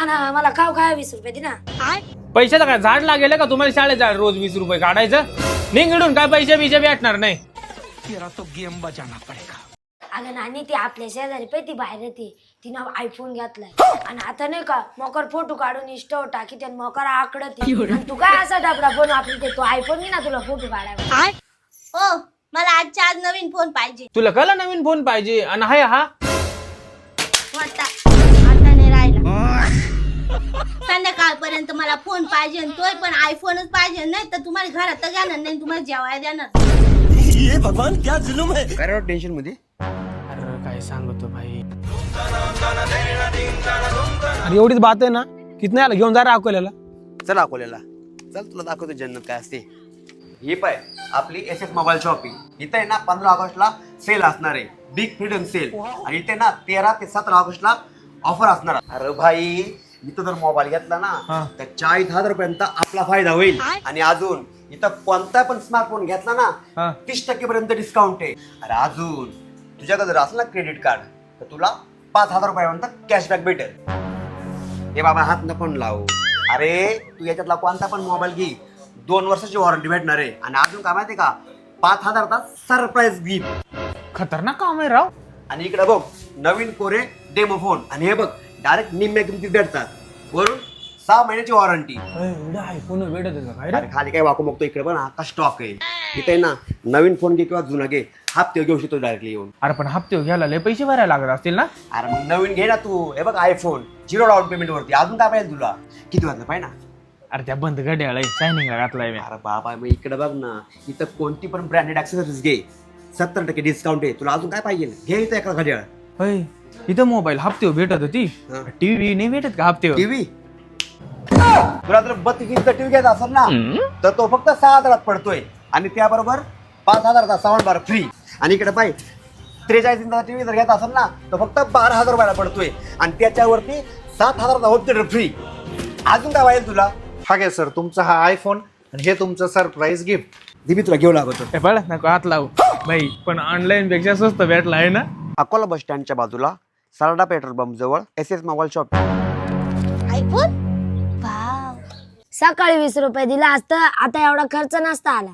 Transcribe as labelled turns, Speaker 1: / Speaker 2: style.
Speaker 1: हा ना मला खाऊ काय 20 रुपये दे ना.
Speaker 2: पैशाचं काय झाड लागेल का तुम्हाला शाळेत जा रोज 20 रुपये काढायचं निघडून काय पैसे बिशे भेटणार नाही.
Speaker 1: अगं नानी ती आपल्या शेजारी ती बाहेर येते तिनं आयफोन घेतलाय आणि आता नाही का मोकर फोटो काढून इंस्टावर टाकी त्यानं मोकर आकडत तू काय असा डबडा फोन वापरते तो आयफोन घे ना तुला फोटो काढायला.
Speaker 3: हो मला आजच्या आज नवीन फोन पाहिजे.
Speaker 2: तुला कला नवीन फोन पाहिजे आणि हाय हा
Speaker 3: आता नाही राहिला. संध्याकाळपर्यंत मला फोन पाहिजे तोय पण आयफोनच पाहिजे नाही तर तुम्हाला घरात तर जाणार नाही तुम्हाला जेवायला देणार.
Speaker 4: ये भगवान क्या जुलूम है. काय टेन्शन मध्ये
Speaker 2: अरे काय सांगतो भाई
Speaker 5: अरे एवढीच बात आहे ना किती आला घेऊन जा रे अकोल्याला.
Speaker 4: चल अकोल्याला चल तुला दाखवतो जन्नत काय असते. ही पाय आपली एस मोबाईल शॉपिंग इथे आहे ना 15 ऑगस्टला सेल असणार आहे बिग फ्रीडम सेल आणि इथे ना 13 ते 17 ऑगस्टला ऑफर असणार. अरे भाई इथं जर मोबाईल घेतला ना तर 40,000 रुपयांचा आपला फायदा होईल आणि अजून इथं कोणता पण स्मार्टफोन घेतला ना 30% पर्यंत डिस्काउंट आहे. अरे अजून तुझ्याकडे जर असलं ना क्रेडिट कार्ड तर तुला 5,000 रुपयापर्यंत कॅशबॅक भेटेल. हे बाबा हात नको लावू. अरे तू याच्यातला कोणता पण मोबाईल घे 2 वर्षाची वॉरंटी भेटणार आहे आणि अजून काय माहितीये का 5,000चा सरप्राईज गिफ्ट.
Speaker 2: खतरनाक काम आहे राव.
Speaker 4: आणि इकडे बघ नवीन कोरे डेमो फोन आणि हे बघ डायरेक्ट निम्म्या किमतीत भेटतात वरून 6 महिन्याची वॉरंटी.
Speaker 2: आयफोन भेटत
Speaker 4: अरे खाली काय वाकू बघतो इकडे पण आता स्टॉक आहे इथे ना नवीन फोन घे किंवा जुना घे हप्ते घेऊ शकतो डायरेक्टली येऊन.
Speaker 2: अरे पण हप्ते घ्यायला लय पैसे भरायला लागत असतील ना.
Speaker 4: अरे मग नवीन घे ना तू. हे बघ आयफोन 0 डाऊन पेमेंट वरती अजून काय पाहिजे तुला किती वाजलं पाहिजे ना.
Speaker 2: अरे त्या बंद घड्याळ शायनिंगला घातलाय मी.
Speaker 4: अरे बाबा मग इकडे बघ ना इथं कोणती पण ब्रँडेड ऍक्सेसरीज घे 70% डिस्काउंट आहे. तुला अजून काय पाहिजे घे इथं एका घड्याळ.
Speaker 2: होय इथं मोबाईल हप्ते भेटत होती टीव्ही नाही भेटत का हप्ते.
Speaker 4: टीव्ही तुला जर 32 इंच टीव्ही घ्यायचा असेल ना तर तो फक्त 6,000 पडतोय आणि त्याबरोबर 5,000चा साऊंड बार फ्री. आणि इकडे पाय 43 इंचा टीव्ही जर घ्यायचा असेल ना तर फक्त 12,000 रुपयाला पडतोय आणि त्याच्यावरती 7,000चा होम थिएटर फ्री. अजून काय पाहिजे तुला.
Speaker 6: हा घ्या सर तुमचा हा आयफोन आणि हे तुमचं सरप्राईज गिफ्ट.
Speaker 4: दिबी तुला घेऊ लागतो.
Speaker 2: बळ नको हात लावू भाई पण ऑनलाईन पेक्षा स्वस्त भेटला आहे ना.
Speaker 4: अकोला बस स्टँडच्या बाजूला सारडा पेट्रोल पंप जवळ S mobile shop.
Speaker 3: IPhone wow.
Speaker 1: सकाळी 20 रुपये दिला असतं आता एवढा खर्च नसता आला.